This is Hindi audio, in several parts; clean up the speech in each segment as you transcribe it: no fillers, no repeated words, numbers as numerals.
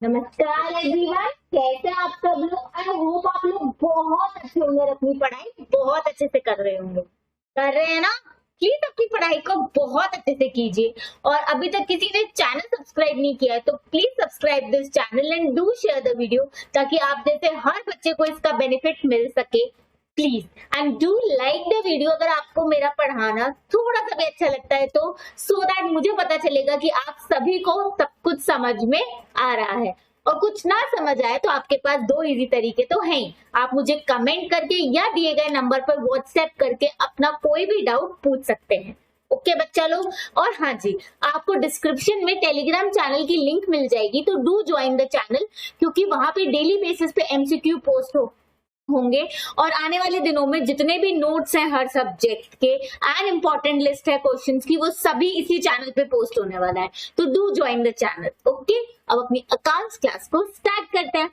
नमस्कार एवरीवन, कैसे हैं आप सब लोग। आई होप आप लोग बहुत अच्छे होंगे और अपनी पढ़ाई बहुत अच्छे से कर रहे होंगे। कर रहे हैं ना। प्लीज अपनी पढ़ाई को बहुत अच्छे से कीजिए और अभी तक किसी ने चैनल सब्सक्राइब नहीं किया है तो please subscribe this channel and do share the video ताकि आप जैसे हर बच्चे को इसका बेनिफिट मिल सके। Please and do like the video अगर आपको मेरा पढ़ाना थोड़ा सा भी अच्छा लगता है तो सो दैट मुझे पता चलेगा कि आप सभी को सब कुछ समझ में आ रहा है। और कुछ ना समझ आए तो आपके पास दो इजी तरीके तो हैं। आप मुझे कमेंट करके या दिए गए नंबर पर व्हाट्सएप करके अपना कोई भी डाउट पूछ सकते हैं। ओके बच्चा लोग। और हाँ जी, आपको डिस्क्रिप्शन में टेलीग्राम चैनल की लिंक मिल जाएगी तो डू ज्वाइन द चैनल, क्योंकि वहां पे डेली बेसिस पे एमसीक्यू पोस्ट होंगे और आने वाले दिनों में जितने भी नोट्स हैं हर सब्जेक्ट के एंड इम्पोर्टेंट लिस्ट है क्वेश्चंस की, वो सभी इसी चैनल पे पोस्ट होने वाला है। तो do join the channel. Okay, अब अपनी अकाउंट्स क्लास को स्टार्ट करते हैं।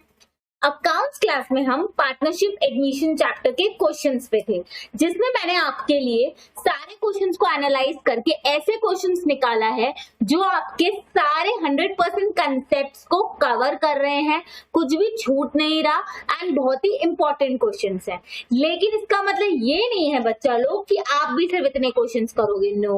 अकाउंट्स क्लास में हम पार्टनरशिप एडमिशन चैप्टर के क्वेश्चंस पे थे, जिसमें मैंने आपके लिए सारे क्वेश्चंस को एनालाइज करके ऐसे क्वेश्चंस निकाला है जो आपके सारे 100% कंसेप्ट्स को कवर कर रहे हैं, कुछ भी छूट नहीं रहा एंड बहुत ही इंपॉर्टेंट क्वेश्चंस हैं। लेकिन इसका मतलब ये नहीं है बच्चा लोग कि आप भी सिर्फ इतने क्वेश्चंस करोगे। नो,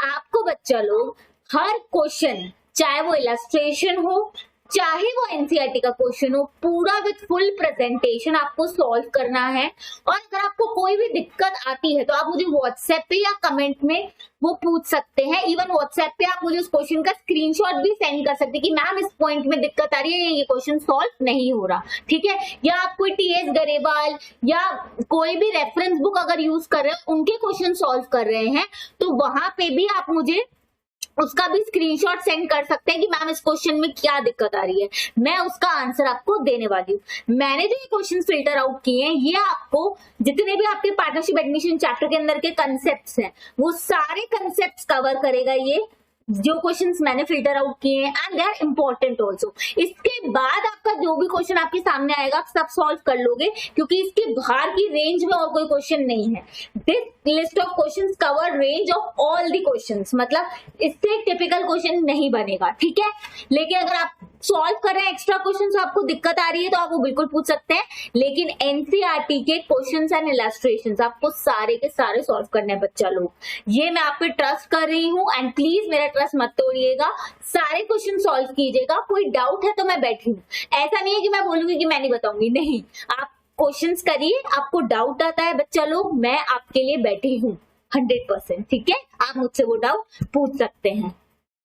आपको बच्चा लोग हर क्वेश्चन, चाहे वो इलस्ट्रेशन हो चाहे वो एनसीईआरटी का क्वेश्चन हो, पूरा विद फुल प्रेजेंटेशन आपको सॉल्व करना है। और अगर आपको कोई भी दिक्कत आती है तो आप मुझे व्हाट्सएप पे या कमेंट में वो पूछ सकते हैं। इवन व्हाट्सएप पे आप मुझे उस क्वेश्चन का स्क्रीनशॉट भी सेंड कर सकते हैं कि मैम इस पॉइंट में दिक्कत आ रही है, ये क्वेश्चन सॉल्व नहीं हो रहा, ठीक है। या आप कोई टीएस गरेवाल या कोई भी रेफरेंस बुक अगर यूज कर रहे हैं, उनके क्वेश्चन सॉल्व कर रहे हैं तो वहां पे भी आप मुझे उसका भी स्क्रीनशॉट सेंड कर सकते हैं कि मैम इस क्वेश्चन में क्या दिक्कत आ रही है, मैं उसका आंसर आपको देने वाली हूँ। मैंने जो ये क्वेश्चन फिल्टर आउट किए हैं, ये आपको जितने भी आपके पार्टनरशिप एडमिशन चैप्टर के अंदर के कंसेप्ट्स हैं वो सारे कंसेप्ट्स कवर करेगा ये जो क्वेश्चंस मैंने फिल्टर आउट किए हैं and they are important also. इसके बाद आपका जो भी क्वेश्चन आपके सामने आएगा आप सब सॉल्व कर लोगे, क्योंकि इसके बाहर की रेंज में और कोई क्वेश्चन नहीं है। This list of questions cover range of all the questions, मतलब इससे टिपिकल क्वेश्चन नहीं बनेगा, ठीक है। लेकिन अगर आप सॉल्व कर रहे हैं एक्स्ट्रा क्वेश्चन तो आपको दिक्कत आ रही है तो आप वो बिल्कुल पूछ सकते हैं। लेकिन एनसीईआरटी के क्वेश्चंस एंड इलस्ट्रेशंस आपको सारे के सारे सॉल्व करने हैं बच्चा लोग। ये मैं आप पे ट्रस्ट कर रही हूँ एंड प्लीज मेरा ट्रस्ट मत तोड़िएगा, सारे क्वेश्चन सॉल्व कीजिएगा। कोई डाउट है तो मैं बैठी हूँ, ऐसा नहीं है कि मैं बोलूंगी कि मैं नहीं बताऊंगी, नहीं, आप क्वेश्चंस करिए। आपको डाउट आता है बच्चा लोग, मैं आपके लिए बैठी हूँ 100%, ठीक है। आप मुझसे वो डाउट पूछ सकते हैं।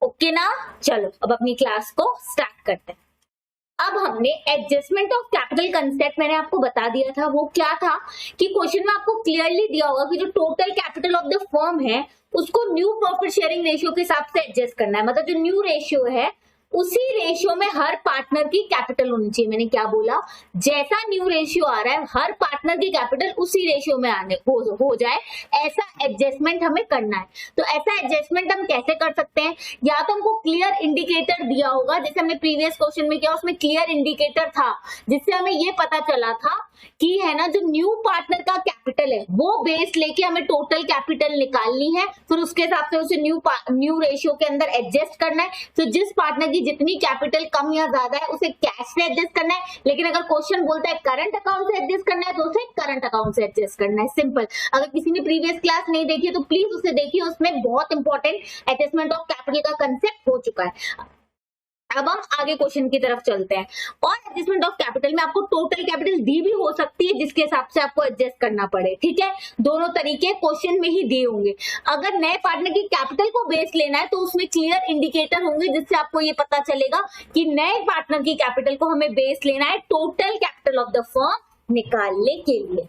ओके ना, चलो अब अपनी क्लास को स्टार्ट करते हैं। अब हमने एडजस्टमेंट ऑफ कैपिटल कंसेप्ट मैंने आपको बता दिया था। वो क्या था कि क्वेश्चन में आपको क्लियरली दिया होगा कि जो total capital of the firm है उसको न्यू प्रॉफिट शेयरिंग रेशियो के हिसाब से एडजस्ट करना है। मतलब जो न्यू रेशियो है उसी रेशियो में हर पार्टनर की कैपिटल होनी चाहिए। मैंने क्या बोला, जैसा न्यू रेशियो आ रहा है हर पार्टनर की कैपिटल उसी रेशियो में आने हो जाए, ऐसा एडजस्टमेंट हमें करना है। तो ऐसा एडजस्टमेंट हम कैसे कर सकते हैं, या तो हमको क्लियर इंडिकेटर दिया होगा, जैसे हमने प्रीवियस क्वेश्चन में किया, उसमें क्लियर इंडिकेटर था जिससे हमें ये पता चला था कि है ना जो न्यू पार्टनर का कैपिटल है वो बेस लेके हमें टोटल कैपिटल निकालनी है, फिर उसके हिसाब से उसे न्यू रेशियो के अंदर एडजस्ट करना है। तो जिस पार्टनर की जितनी कैपिटल कम या ज्यादा है उसे कैश से एडजस्ट करना है, लेकिन अगर क्वेश्चन बोलता है करंट अकाउंट से एडजस्ट करना है तो उसे करंट अकाउंट से एडजस्ट करना है। सिंपल। अगर किसी ने प्रीवियस क्लास नहीं देखी है तो प्लीज उसे देखिए, उसमें बहुत इंपॉर्टेंट एडजस्टमेंट ऑफ कैपिटल का कंसेप्ट हो चुका है। अब हम आगे क्वेश्चन की तरफ चलते हैं। और एडजस्टमेंट ऑफ कैपिटल में आपको टोटल कैपिटल दी भी हो सकती है जिसके हिसाब से आपको एडजस्ट करना पड़े, ठीक है। दोनों तरीके क्वेश्चन में ही दिए होंगे। अगर नए पार्टनर की कैपिटल को बेस लेना है तो उसमें क्लियर इंडिकेटर होंगे जिससे आपको ये पता चलेगा कि नए पार्टनर की कैपिटल को हमें बेस लेना है total capital of the firm निकालने के लिए।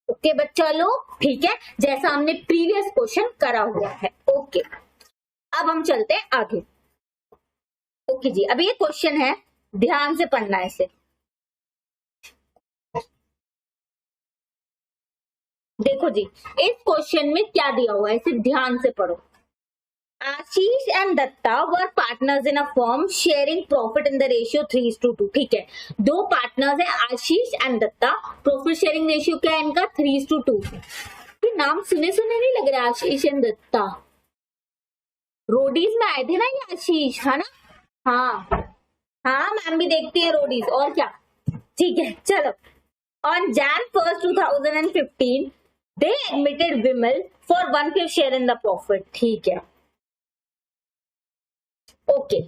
ओके बच्चा लोग, ठीक है, जैसा हमने प्रीवियस क्वेश्चन करा हुआ है। ओके, अब हम चलते हैं आगे। ओके जी, अभी ये क्वेश्चन है, ध्यान से पढ़ना है इसे। देखो जी, इस क्वेश्चन में क्या दिया हुआ है, इसे ध्यान से पढ़ो। Ashish and Datta were partners in a firm sharing profit in the ratio 3:2, ठीक है। दो पार्टनर्स है Ashish and Datta, profit sharing ratio क्या है इनका 3:2। ये नाम सुने सुने नहीं लग रहा, आशीष एंड दत्ता। रोडीज में आए थे ना ये आशीष, है ना। हाँ, हाँ मैम भी देखती है रोडीज, और क्या। ठीक है चलो। On Jan 1st 2015 they admitted Vimal for 1/5 share in the profit. ठीक है ओके।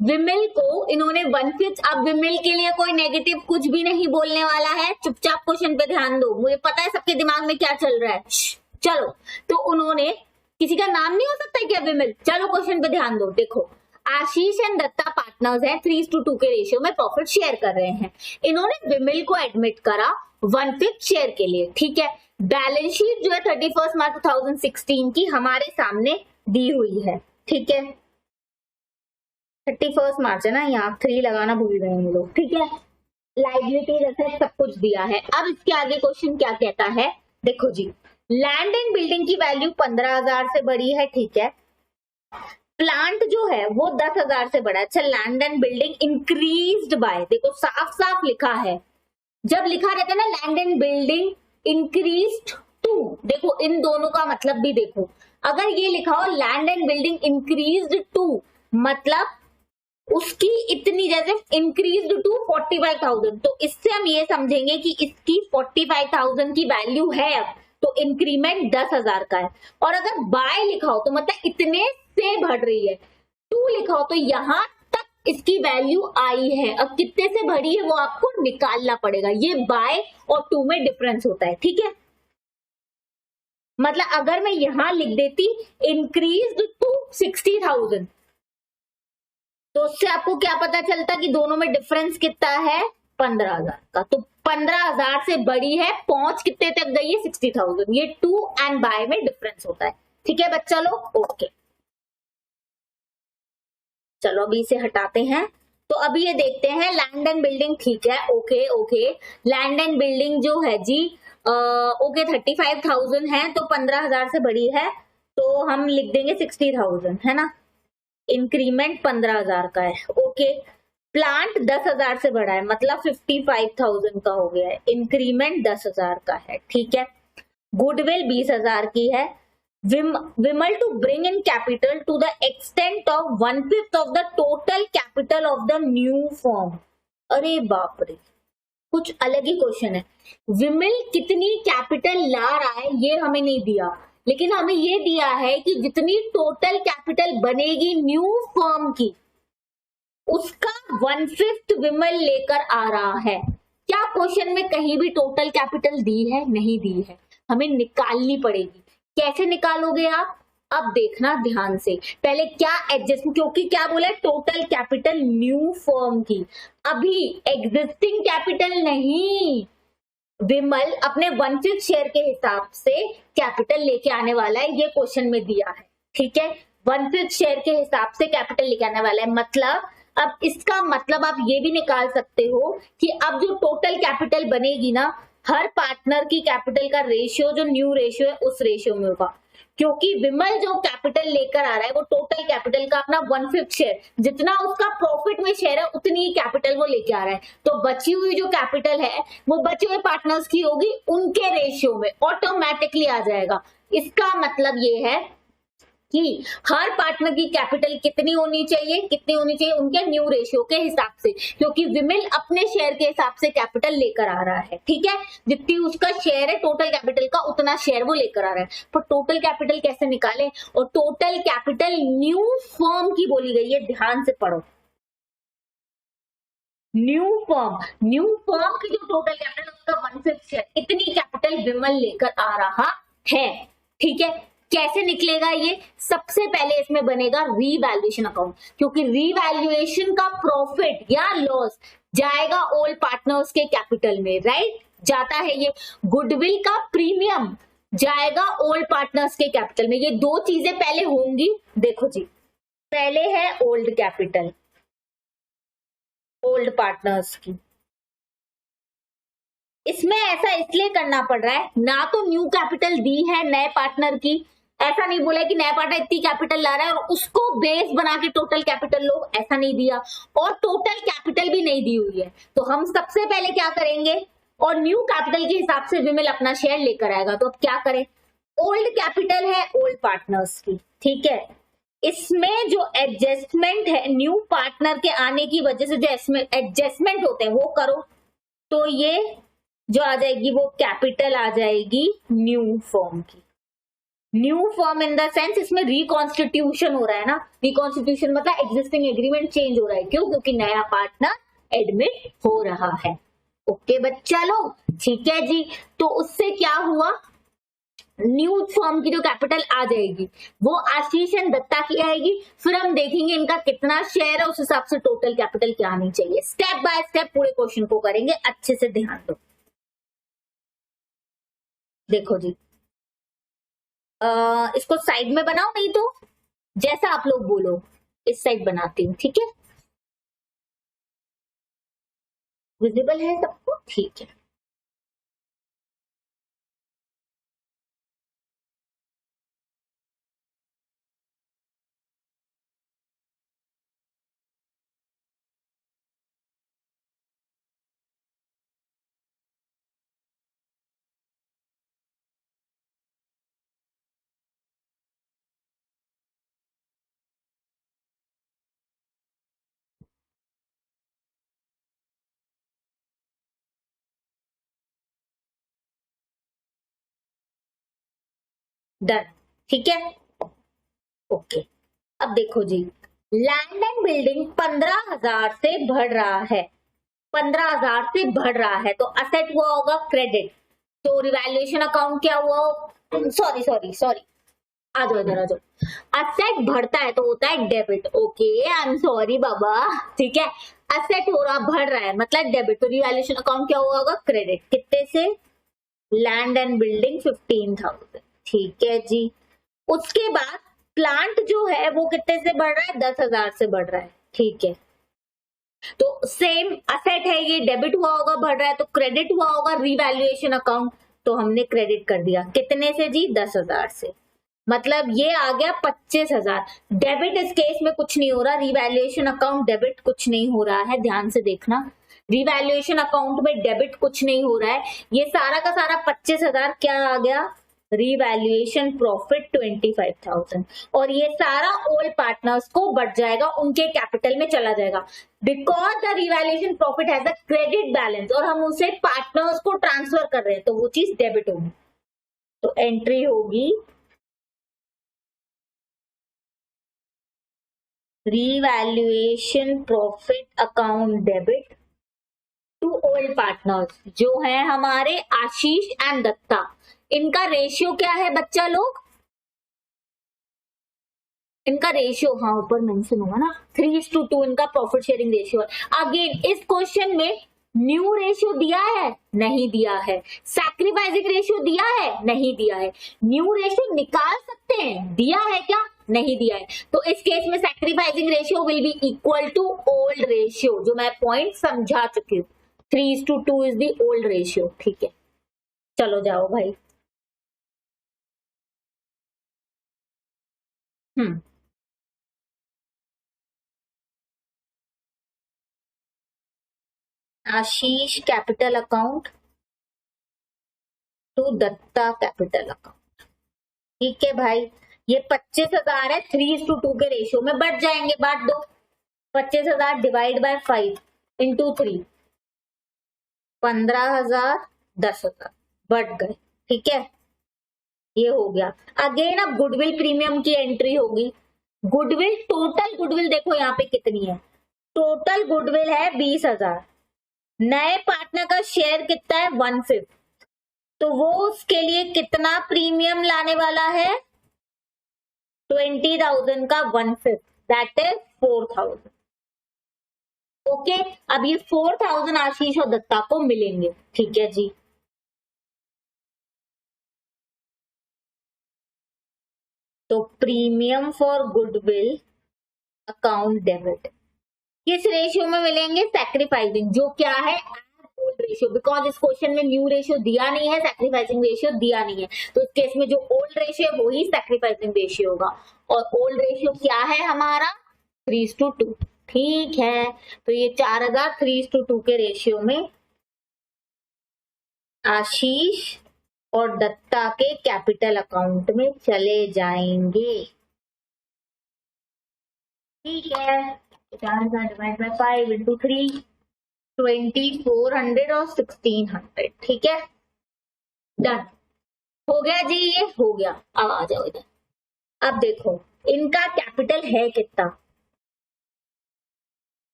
विमल को इन्होंने 1/5, अब विमल के लिए कोई नेगेटिव कुछ भी नहीं बोलने वाला है, चुपचाप क्वेश्चन पे ध्यान दो, मुझे पता है सबके दिमाग में क्या चल रहा है। चलो, तो उन्होंने, किसी का नाम नहीं हो सकता क्या विमल, चलो क्वेश्चन पे ध्यान दो। देखो आशीष एंड दत्ता पार्टनर्स हैं, 3:2 के रेशियो में प्रॉफिट शेयर कर रहे हैं। इन्होंने विमल को एडमिट करा 1/5 शेयर के लिए। ठीक है, बैलेंस शीट जो है 31 मार्च 2016 की हमारे सामने दी हुई है। ठीक है 31 मार्च है ना, यहाँ 3 लगाना भूल गए हम लोग। ठीक है, लाइबिलिटीज एसेट सब कुछ दिया है। अब इसके आगे क्वेश्चन क्या कहता है, देखो जी, लैंड एंड बिल्डिंग की वैल्यू 15,000 से बड़ी है। ठीक है, प्लांट जो है वो 10,000 से बड़ा है। अच्छा, land and building increased by, देखो साफ साफ लिखा है, जब लिखा रहता है ना land and building increased to, देखो इन दोनों का मतलब भी देखो, अगर ये लिखा हो land and building increased to, मतलब उसकी इतनी, जैसे इंक्रीज्ड टू 45,000, तो इससे हम ये समझेंगे कि इसकी 45,000 की वैल्यू है अब, तो इंक्रीमेंट 10,000 का है। और अगर बाय लिखा हो तो मतलब इतने से बढ़ रही है, टू लिखा हो तो यहां तक इसकी वैल्यू आई है, अब कितने से बढ़ी है वो आपको निकालना पड़ेगा। ये बाय और टू में डिफरेंस होता है। ठीक है, मतलब अगर मैं यहां लिख देती इंक्रीज्ड टू 60,000, तो उससे आपको क्या पता चलता कि दोनों में डिफरेंस कितना है, 15,000 का। तो 15,000 से बड़ी है, पहुंच कितने तक गई है, 60,000। ये टू एंड बाय में डिफरेंस होता है। ठीक है बच्चा लोग, ओके। चलो अभी इसे हटाते हैं, तो अभी ये देखते हैं लैंड एंड बिल्डिंग। ठीक है okay okay, land and building जो है जी ओके 35,000 है, तो 15,000 से बड़ी है, तो हम लिख देंगे 60,000, है ना। इंक्रीमेंट 15,000 का है, ओके। प्लांट 10,000 से बड़ा है, मतलब 55,000 का हो गया है, इंक्रीमेंट 10,000 का है। ठीक है, गुडविल 20,000 की है। Vimal to bring in capital to the extent of 1/5 of the total capital of the new firm. अरे बाप रे, कुछ अलग ही क्वेश्चन है। विमल कितनी कैपिटल ला रहा है ये हमें नहीं दिया, लेकिन हमें ये दिया है कि जितनी टोटल कैपिटल बनेगी न्यू फर्म की, उसका 1/5 विमल लेकर आ रहा है। क्या क्वेश्चन में कहीं भी टोटल कैपिटल दी है, नहीं दी है, हमें निकालनी पड़ेगी। कैसे निकालोगे आप, अब देखना ध्यान से, पहले क्या एडजस्ट, क्योंकि क्या बोला है, टोटल कैपिटल न्यू फर्म की, अभी एग्जिस्टिंग कैपिटल नहीं। विमल अपने 1/5 शेयर के हिसाब से कैपिटल लेके आने वाला है, ये क्वेश्चन में दिया है। ठीक है, 1/5 शेयर के हिसाब से कैपिटल लेके आने वाला है, मतलब अब इसका मतलब आप ये भी निकाल सकते हो कि अब जो टोटल कैपिटल बनेगी ना, हर पार्टनर की कैपिटल का रेशियो जो न्यू रेशियो है उस रेशियो में होगा, क्योंकि विमल जो कैपिटल लेकर आ रहा है वो टोटल कैपिटल का अपना 1/5 शेयर, जितना उसका प्रॉफिट में शेयर है उतनी ही कैपिटल वो लेके आ रहा है, तो बची हुई जो कैपिटल है वो बचे हुए पार्टनर्स की होगी, उनके रेशियो में ऑटोमेटिकली आ जाएगा। इसका मतलब ये है कि हर पार्टनर की कैपिटल कितनी होनी चाहिए, उनके न्यू रेशियो के हिसाब से, क्योंकि विमल अपने शेयर के हिसाब से कैपिटल लेकर आ रहा है। ठीक है, जितनी उसका शेयर है टोटल कैपिटल का उतना शेयर वो लेकर आ रहा है। पर टोटल कैपिटल कैसे निकाले, और टोटल कैपिटल न्यू फर्म की बोली गई है, ध्यान से पढ़ो। न्यू फर्म की जो टोटल कैपिटल उसका 1/5 शेयर, इतनी कैपिटल विमल लेकर आ रहा है। ठीक है, कैसे निकलेगा ये, सबसे पहले इसमें बनेगा रीवैल्यूएशन अकाउंट, क्योंकि रीवैल्यूएशन का प्रॉफिट या लॉस जाएगा ओल्ड पार्टनर्स के कैपिटल में, राइट, जाता है। ये गुडविल का प्रीमियम जाएगा ओल्ड पार्टनर्स के कैपिटल में, ये दो चीजें पहले होंगी। देखो जी, पहले है ओल्ड कैपिटल, ओल्ड पार्टनर्स की, इसमें ऐसा इसलिए करना पड़ रहा है, ना तो न्यू कैपिटल दी है नए पार्टनर की, ऐसा नहीं बोला कि नया पार्टनर इतनी कैपिटल ला रहा है और उसको बेस बना के टोटल कैपिटल लो, ऐसा नहीं दिया, और टोटल कैपिटल भी नहीं दी हुई है। तो हम सबसे पहले क्या करेंगे, और न्यू कैपिटल के हिसाब से विमल अपना शेयर लेकर आएगा, तो अब क्या करें, ओल्ड कैपिटल है ओल्ड पार्टनर्स की, ठीक है, इसमें जो एडजस्टमेंट है न्यू पार्टनर के आने की वजह से जो एडजस्टमेंट होते हैं वो करो, तो ये जो आ जाएगी वो कैपिटल आ जाएगी न्यू फॉर्म की। New form in the sense इसमें रिकॉन्स्टिट्यूशन हो रहा है ना, रिकॉन्स्टिट्यूशन मतलब एग्जिस्टिंग एग्रीमेंट चेंज हो रहा है, क्यों? क्योंकि नया पार्टनर एडमिट हो रहा है। ओके बच्चा लोग, ठीक है जी। तो उससे क्या हुआ, न्यू फॉर्म की जो कैपिटल आ जाएगी वो आशीष एंड दत्ता की आएगी, फिर हम देखेंगे इनका कितना शेयर है, उस हिसाब से टोटल कैपिटल क्या आनी चाहिए। स्टेप बाय स्टेप पूरे क्वेश्चन को करेंगे, अच्छे से ध्यान दो। देखो जी, इसको साइड में बनाओ, नहीं तो जैसा आप लोग बोलो इस साइड बनाती हूँ, ठीक है? विजिबल है सबको? ठीक है। डन, ठीक है, ओके। अब देखो जी, लैंड एंड बिल्डिंग 15,000 से बढ़ रहा है, 15,000 से बढ़ रहा है, तो असेट हुआ होगा क्रेडिट, तो रिवैल्यूएशन अकाउंट क्या हुआ? सॉरी सॉरी सॉरी, आ जाओ इधर आ जाओ। असेट बढ़ता है तो होता है debit, okay I am sorry बाबा, ठीक है। असेट हो रहा बढ़ रहा है मतलब डेबिट, तो रिवैल्यूएशन अकाउंट क्या हुआ होगा? क्रेडिट। कितने से? लैंड एंड बिल्डिंग 15,000, ठीक है जी। उसके बाद प्लांट जो है वो कितने से बढ़ रहा है? 10,000 से बढ़ रहा है, ठीक है। तो सेम असेट है ये, डेबिट हुआ होगा, बढ़ रहा है तो क्रेडिट हुआ होगा रिवैल्यूएशन अकाउंट, तो हमने क्रेडिट कर दिया। कितने से जी? 10,000 से, मतलब ये आ गया 25,000। डेबिट इस केस में कुछ नहीं हो रहा, रिवैल्यूएशन अकाउंट डेबिट कुछ नहीं हो रहा है, ध्यान से देखना, रिवैल्यूएशन अकाउंट में डेबिट कुछ नहीं हो रहा है। ये सारा का सारा 25,000 क्या आ गया? रिवैल्यूएशन प्रॉफिट 25,000, और ये सारा ओल्ड पार्टनर्स को बढ़ जाएगा, उनके कैपिटल में चला जाएगा, because the revaluation profit has a credit balance, और हम उसे पार्टनर्स को ट्रांसफर कर रहे हैं, तो वो चीज डेबिट होगी। तो एंट्री होगी revaluation profit account debit to old partners, जो है हमारे आशीष एंड दत्ता। इनका रेशियो क्या है बच्चा लोग? इनका रेशियो, हाँ ऊपर मेंशन होगा ना, 3:2 इनका प्रॉफिट शेयरिंग रेशियो है। अगेन इस क्वेश्चन में न्यू रेशियो दिया है? नहीं दिया है। सैक्रिफाइसिंग रेशियो दिया है? नहीं दिया है। न्यू रेशियो निकाल सकते हैं, दिया है क्या? नहीं दिया है। तो इस केस में sacrificing ratio will be equal to old ratio, जो मैं पॉइंट समझा चुकी हूँ। 3:2 इज द ओल्ड रेशियो, ठीक है। चलो जाओ भाई। Ashish capital account to Datta capital account, ठीक है भाई। ये 25,000 है, 3:2 के रेशियो में बढ़ जाएंगे, बांट दो। 25,000 डिवाइड बाय 5 इंटू 3, 15,000, 10,000 बढ़ गए, ठीक है। ये हो गया। अगेन अब गुडविल प्रीमियम की एंट्री होगी। गुडविल, टोटल गुडविल देखो यहाँ पे कितनी है, टोटल गुडविल है 20,000। नए पार्टनर का शेयर कितना है? 1/5, तो वो उसके लिए कितना प्रीमियम लाने वाला है? 20,000 का 1/5, दैट इज 4,000। ओके, अब ये 4,000 आशीष और दत्ता को मिलेंगे, ठीक है जी। तो premium for goodwill account debit किस रेशियो में मिलेंगे? सैक्रिफाइसिंग, जो क्या है? ओल्ड रेशियो, बिकॉज इस क्वेश्चन में न्यू रेशियो दिया नहीं है, सैक्रिफाइसिंग रेशियो दिया नहीं है, तो इस केस में जो ओल्ड रेशियो है वो ही सैक्रिफाइसिंग रेशियो होगा। और ओल्ड रेशियो क्या है हमारा? 3:2, ठीक है। तो ये 4,000 3:2 के रेशियो में आशीष और दत्ता के कैपिटल अकाउंट में चले जाएंगे। ठीक है, 4,000 डिवाइड बाय 5 इंटू 3, 2400 और 1600। ठीक है, डन हो गया जी, ये हो गया। अब आ जाओ इधर। अब देखो इनका कैपिटल है कितना।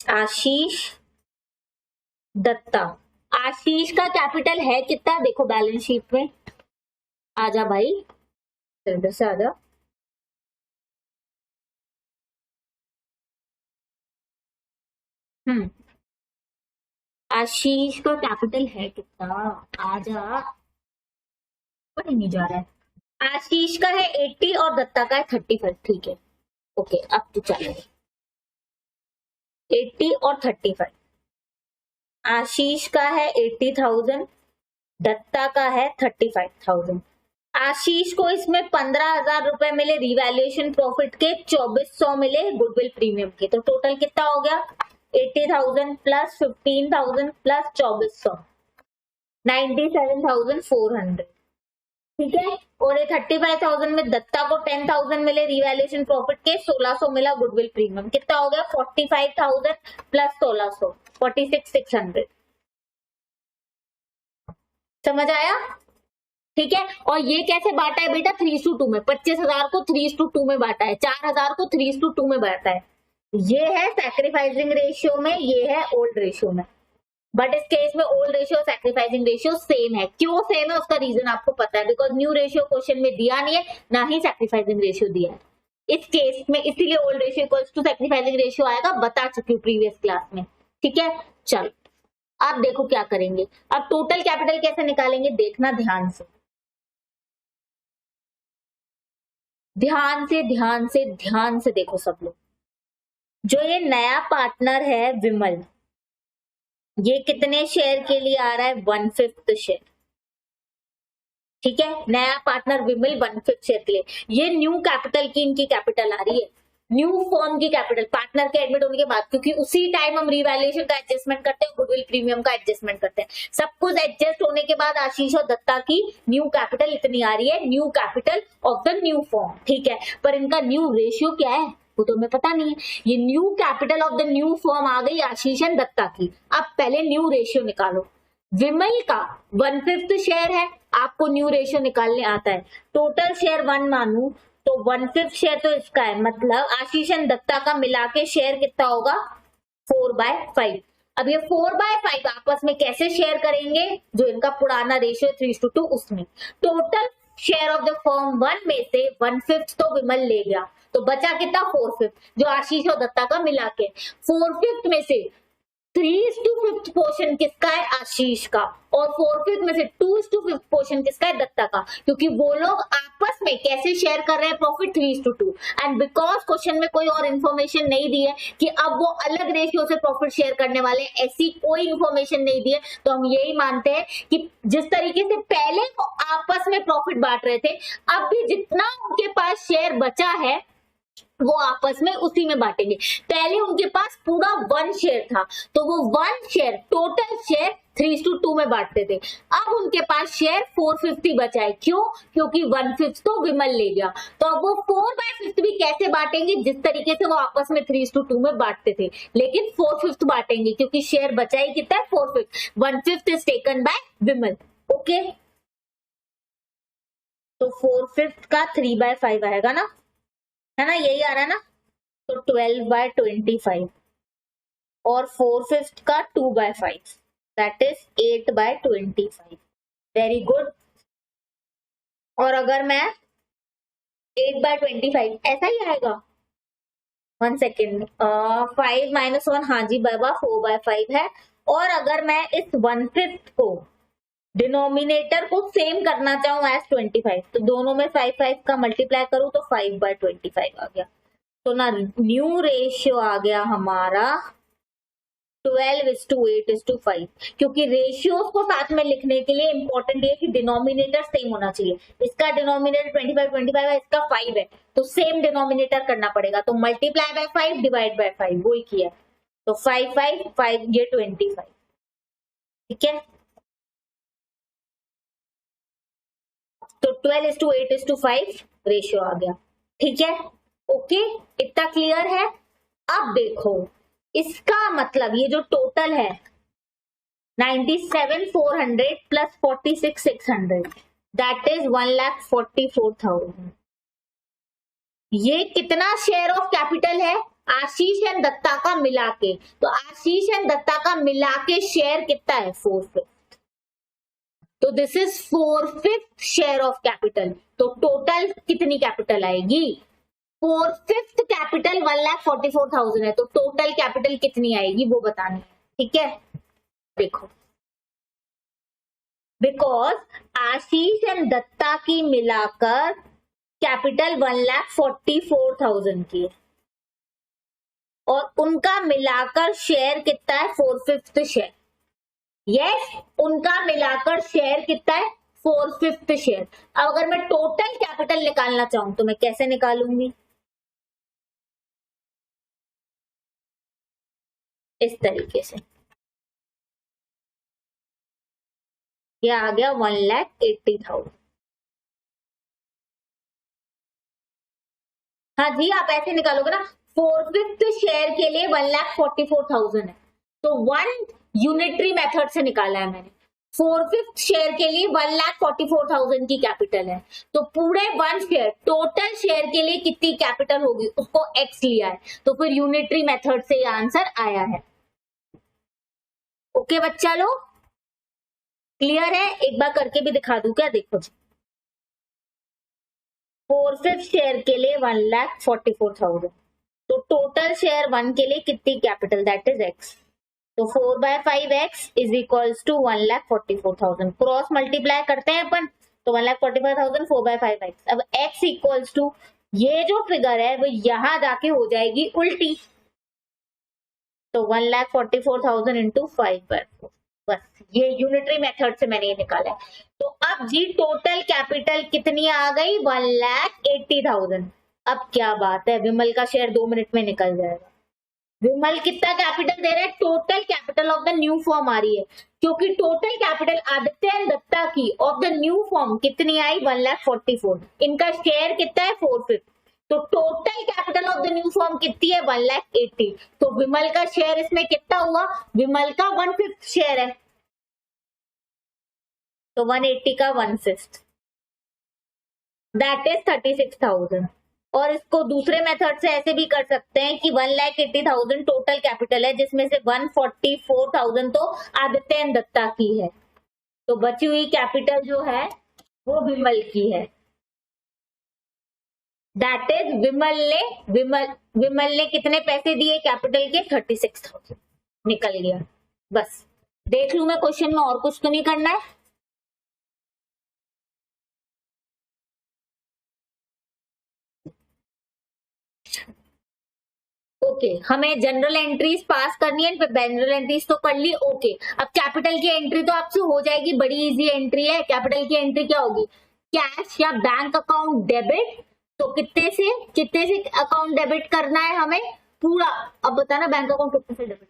आशीष दत्ता, आशीष का कैपिटल है कितना देखो बैलेंस शीट में। आजा भाई, इधर से आजा। आशीष का कैपिटल है कितना, आजा, पर नहीं जा रहा है। आशीष का है 80 और दत्ता का है 35। ठीक है, ओके, अब तो चलो 80 और 35। आशीष का है 80,000, दत्ता का है 35,000। आशीष को इसमें 15,000 रुपए मिले रिवैल्यूएशन प्रॉफिट के, 2400 मिले गुडविल प्रीमियम के। तो टोटल कितना हो गया, 80,000 प्लस 15,000 प्लस 2400, 97,400। ठीक है, और ये 35,000 में दत्ता को 10,000 मिले रिवैल्यूएशन प्रॉफिट के, 1600 मिला गुडविल प्रीमियम। कितना हो गया, 45,000 प्लस 1600, 46,600। समझ आया। ठीक है, और ये कैसे बांटा है बेटा, 3:2 में। 25,000 को 3:2 में बांटा है, 4,000 को 3:2 में बांटा है। ये है सैक्रिफाइसिंग रेशियो में, ये है ओल्ड रेशियो में। बट इस केस में old ratio sacrificing ratio same है। क्यों सेम है उसका रीजन आपको पता है, बिकॉज न्यू रेशियो क्वेश्चन में दिया नहीं है, ना ही सैक्रिफाइसिंग रेशियो दिया है इस केस में, इसीलिए old ratio equals to sacrificing ratio आएगा, बता चुकी हूँ प्रीवियस क्लास में। ठीक है, चलो अब देखो क्या करेंगे। अब टोटल कैपिटल कैसे निकालेंगे देखना ध्यान से, ध्यान से ध्यान से ध्यान से देखो सब लोग। जो ये नया पार्टनर है विमल, ये कितने शेयर के लिए आ रहा है, 1/5 शेयर। ठीक है, नया पार्टनर विमल 1/5 शेयर के लिए। ये न्यू कैपिटल की इनकी कैपिटल आ रही है, न्यू फॉर्म की कैपिटल पार्टनर के एडमिट होने के बाद, क्योंकि उसी टाइम हम रिवैल्यूएशन का एडजस्टमेंट करते हैं, गुडविल प्रीमियम का एडजस्टमेंट करते हैं। सब कुछ एडजस्ट होने के बाद आशीष और दत्ता की न्यू कैपिटल इतनी आ रही है, new capital of the new form. ठीक है, पर इनका न्यू रेशियो क्या है वो तो हमें पता नहीं है। ये new capital of the new form आ गई आशीष एंड दत्ता की। अब पहले न्यू रेशियो निकालो। विमल का 1/5 शेयर है, आपको न्यू रेशियो निकालने आता है। टोटल शेयर 1 मानू तो 1/5 शेयर तो इसका है, मतलब आशीष एंड दत्ता का मिला के शेयर कितना होगा, 4/5। अब ये 4/5 आपस में कैसे शेयर करेंगे, जो इनका पुराना रेशियो 3:2 उसमें। Total share of the firm 1 में से 1/5 तो विमल ले गया, तो बचा कितना, 4/5, जो आशीष और दत्ता का मिला के। 4/5 में से 3:5 पोर्शन किसका है, आशीष का, और 4/5 में से 2:5 पोर्शन किसका है, दत्ता का, क्योंकि वो लोग आपस में कैसे शेयर कर रहे हैं प्रॉफिट, 3:2। एंड बिकॉज क्वेश्चन में कोई और इन्फॉर्मेशन नहीं दी है कि अब वो अलग रेशियो से प्रॉफिट शेयर करने वाले, ऐसी कोई इन्फॉर्मेशन नहीं दी है, तो हम यही मानते हैं कि जिस तरीके से पहले वो आपस में प्रॉफिट बांट रहे थे, अब भी जितना उनके पास शेयर बचा है वो आपस में उसी में बांटेंगे। पहले उनके पास पूरा 1 शेयर था, तो वो 1 शेयर टोटल शेयर 3:2 में बांटते थे। अब उनके पास शेयर 450 बचा है, क्यों, क्योंकि 1/5 तो विमल ले गया। तो अब वो 4/5 भी कैसे बांटेंगे, जिस तरीके से वो आपस में 3:2 में बांटते थे, लेकिन 4/5 बांटेंगे, क्योंकि शेयर बचा ही कितना है, 4/5। 1/5 is taken by Vimal. Okay, तो 4/5 का 3/5 आएगा ना, है ना, यही आ रहा है ना। तो 12/25 और 4/5 का 2/5, दैट इज 8/25। Very good. और अगर मैं 8/25 ऐसा ही आएगा, 1 सेकेंड, 5 - 1, हाँ जी बाबा 4/5 है। और अगर मैं इस 1/5 को डिनोमिनेटर को सेम करना चाहूँ एज 25, तो दोनों में 5 का मल्टीप्लाई करूँ तो 5/25 आ गया। तो ना न्यू रेशियो आ गया हमारा 12:8:5, क्योंकि रेशियोज को साथ में लिखने के लिए इंपॉर्टेंट है कि डिनोमिनेटर सेम होना चाहिए। इसका डिनोमिनेटर 25 है, इसका 5 है, तो सेम डिनोमिनेटर करना पड़ेगा। तो मल्टीप्लाई बाय 5 डिवाइड बाय 5 वही किया, तो 5 ये 25। ठीक है, तो 12:8:5 रेशियो आ गया। ठीक है, ओके, इतना क्लियर है। अब देखो इसका मतलब ये जो टोटल है 97,400 प्लस 46,600 दैट इज 1,44,000। ये कितना शेयर ऑफ कैपिटल है आशीष एंड दत्ता का मिला के? तो आशीष एंड दत्ता का मिला के शेयर कितना है? 4/5। तो this is 4/5 share of capital. तो टोटल कितनी कैपिटल आएगी? 4/5 कैपिटल 1,44,000 है, तो टोटल कैपिटल कितनी आएगी वो बतानी है। ठीक है, देखो बिकॉज आशीष एंड दत्ता की मिलाकर कैपिटल 1,44,000 की है और उनका मिलाकर शेयर कितना है? 4/5 शेयर। यस, उनका मिलाकर शेयर कितना है? 4/5 शेयर। अब अगर मैं टोटल कैपिटल निकालना चाहूं तो मैं कैसे निकालूंगी? इस तरीके से, ये आ गया 1,80,000। हाँ जी, आप ऐसे निकालोगे ना, 4/5 शेयर के लिए 1,44,000 है, तो 1 यूनिटरी मेथड से निकाला है मैंने। 4/5 शेयर के लिए 1,44,000 की कैपिटल है, तो पूरे 1 शेयर टोटल शेयर के लिए कितनी कैपिटल होगी उसको x लिया है, तो फिर यूनिटरी मेथड से ये आंसर आया है। ओके बच्चा लोग, क्लियर है? एक बार करके भी दिखा दूं क्या? देखो जी, 4/5 शेयर के लिए 1,44,000, तो टोटल शेयर 1 के लिए कितनी कैपिटल? That is x। तो 4/5x is equals to 1,44,000। Cross multiply करते हैं अपन, तो 1,44,000 4/5x। अब x इक्वल्स टू ये जो फिगर है वो यहां जाके हो जाएगी उल्टी, तो 1,44,000 इंटू 5/4। बस ये यूनिटरी मेथड से मैंने ये निकाला है। तो अब जी टोटल कैपिटल कितनी आ गई? 1,80,000। अब क्या बात है, विमल का शेयर 2 मिनट में निकल जाएगा। विमल कितना कैपिटल दे रहा है? Total capital of the new form आ रही है, क्योंकि total capital Aditya and Datta की ऑफ द न्यू फॉर्म कितनी आई? 1,44,000। इनका शेयर कितना है? 4/5। तो total capital of the new form कितनी है? 1,80,000। तो विमल का शेयर इसमें कितना हुआ? विमल का 1/5 शेयर है, तो 180 का 1/5 दैट इज 36,000। और इसको दूसरे मेथड से ऐसे भी कर सकते हैं कि 1,80,000 टोटल कैपिटल है, जिसमें से 144,000 तो आदित्य एंड दत्ता की है, तो बची हुई कैपिटल जो है वो विमल की है। दैट इज विमल ने कितने पैसे दिए कैपिटल के? 36,000। निकल गया। बस देख लू मैं क्वेश्चन में, और कुछ तो नहीं करना है। ओके, हमें जनरल एंट्रीज पास करनी है, जनरल एंट्रीज तो कर ली। ओके, अब कैपिटल की एंट्री तो आपसे हो जाएगी, बड़ी इजी एंट्री है। कैपिटल की एंट्री क्या होगी? कैश या बैंक अकाउंट डेबिट। तो कितने से अकाउंट डेबिट करना है हमें? पूरा। अब बताना बैंक अकाउंट कितने से डेबिट?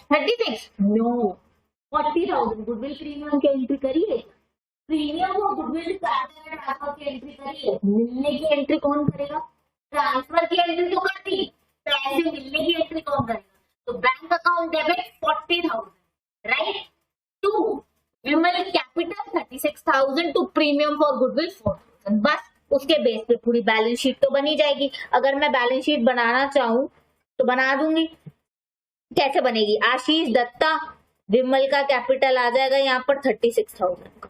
36 नो, 40,000 गुडविल प्रीमियम की एंट्री करिए। प्रीमियम और गुडविल ट्रांसफर की एंट्री करिए। मिलने की एंट्री कौन करेगा? ट्रांसफर की एंट्री तो कर दी, पैसे मिलने की एंट्री कौन करेगा? तो bank account debit 40,000 right to Vimal capital 36,000 to premium for goodwill 4,000। बस उसके बेस पे पूरी बैलेंस शीट तो बनी जाएगी। अगर मैं बैलेंस शीट बनाना चाहूं तो बना दूंगी। कैसे बनेगी? आशीष दत्ता विमल का कैपिटल आ जाएगा यहाँ पर 36,000 का,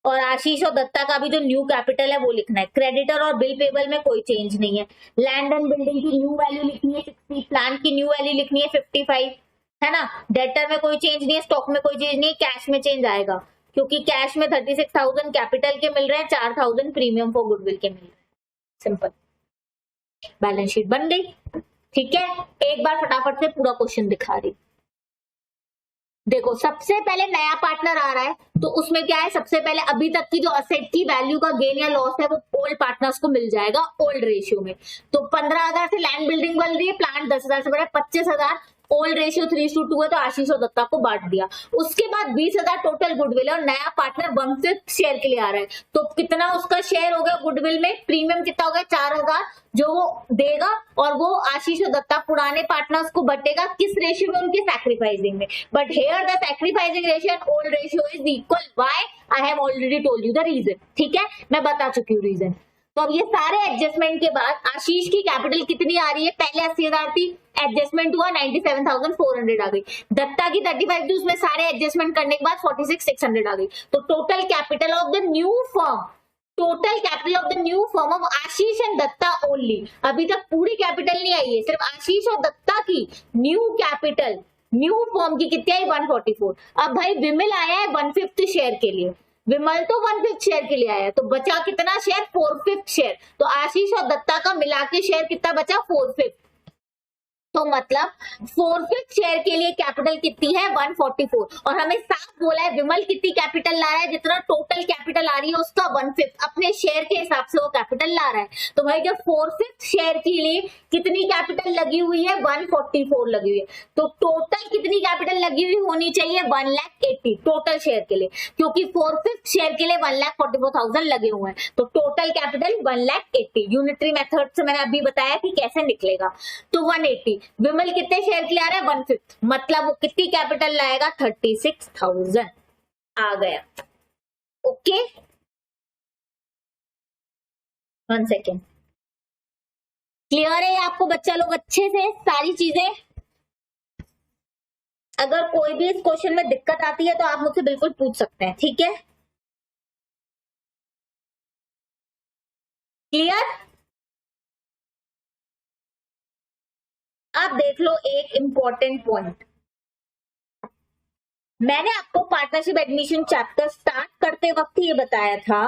और आशीष और दत्ता का भी जो न्यू कैपिटल है वो लिखना है। क्रेडिटर और बिल पेबल में कोई चेंज नहीं है। लैंड एंड बिल्डिंग की न्यू वैल्यू लिखनी है 60, प्लांट की न्यू वैल्यू लिखनी है 55, है ना। डेटर में कोई चेंज नहीं है, स्टॉक में कोई चेंज नहीं है, कैश में चेंज आएगा, क्योंकि कैश में 36,000 कैपिटल के मिल रहे हैं, 4,000 प्रीमियम फॉर गुडविल के मिल रहे हैं। सिंपल, बैलेंस शीट बन गई। ठीक है, एक बार फटाफट से पूरा क्वेश्चन दिखा रही। देखो, सबसे पहले नया पार्टनर आ रहा है, तो उसमें क्या है? सबसे पहले अभी तक की जो असेट की वैल्यू का गेन या लॉस है वो ओल्ड पार्टनर्स को मिल जाएगा ओल्ड रेशियो में। तो 15,000 से लैंड बिल्डिंग बन रही है, प्लांट 10,000 से बढ़ा 25,000, ओल्ड रेशियो 3:2 है तो आशीष और दत्ता को बांट दिया। उसके बाद 20,000 टोटल गुडविल और नया पार्टनर 1/5 शेयर के लिए आ रहा है, तो कितना उसका शेयर हो गया गुडविल में, प्रीमियम कितना हो गया 4,000 जो वो देगा, और वो आशीष और दत्ता पुराने पार्टनर्स को बटेगा किस रेशियो में, उनके सैक्रिफाइसिंग में। But here the sacrificing ratio and old ratio is equal, why I have already told you the reason. ठीक है, मैं बता चुकी हूँ रीजन। तो अब ये सारे एडजस्टमेंट के बाद आशीष की कैपिटल कितनी आ रही है, पहले 80,000 थी, एडजस्टमेंट हुआ 97,400 आ गई। दत्ता की 35 थी, उसमें सारे एडजस्टमेंट करने के बाद 46,600 आ गई। तो total capital of the new firm, total capital of the new firm of Ashish and Datta only, अभी तक पूरी कैपिटल नहीं आई है, सिर्फ आशीष और दत्ता की न्यू कैपिटल न्यू फर्म की कितनी आई 144। अब भाई विमल आया है 1/5 शेयर के लिए, विमल तो 1/5 शेयर के लिए आया, तो बचा कितना शेयर 4/5 शेयर, तो आशीष और दत्ता का मिला के शेयर कितना बचा 4/5, तो मतलब 4/5 शेयर के लिए कैपिटल कितनी है 144। और हमें साफ बोला है विमल कितनी कैपिटल ला रहा है, जितना टोटल कैपिटल आ रही है उसका 1/5 अपने शेयर के हिसाब से वो कैपिटल ला रहा है। तो भाई जब 4/5 शेयर के लिए कितनी कैपिटल लगी हुई है 144 लगी हुई है, तो टोटल कितनी कैपिटल लगी हुई होनी चाहिए 1,80,000 टोटल शेयर के लिए, क्योंकि 4/5 शेयर के लिए 1,44,000 लगे हुए हैं, तो टोटल कैपिटल 1,80,000। यूनिटरी मेथड से मैंने अभी बताया कि कैसे निकलेगा। तो 180, विमल कितने शेयर के लिए आ रहा है 1/5, मतलब वो कितनी कैपिटल लाएगा 36,000 आ गया। ओके, 1 सेकेंड, क्लियर है आपको बच्चा लोग अच्छे से सारी चीजें? अगर कोई भी इस क्वेश्चन में दिक्कत आती है तो आप मुझसे बिल्कुल पूछ सकते हैं, ठीक है? क्लियर? आप देख लो एक इंपॉर्टेंट पॉइंट, मैंने आपको पार्टनरशिप एडमिशन चैप्टर स्टार्ट करते वक्त ये बताया था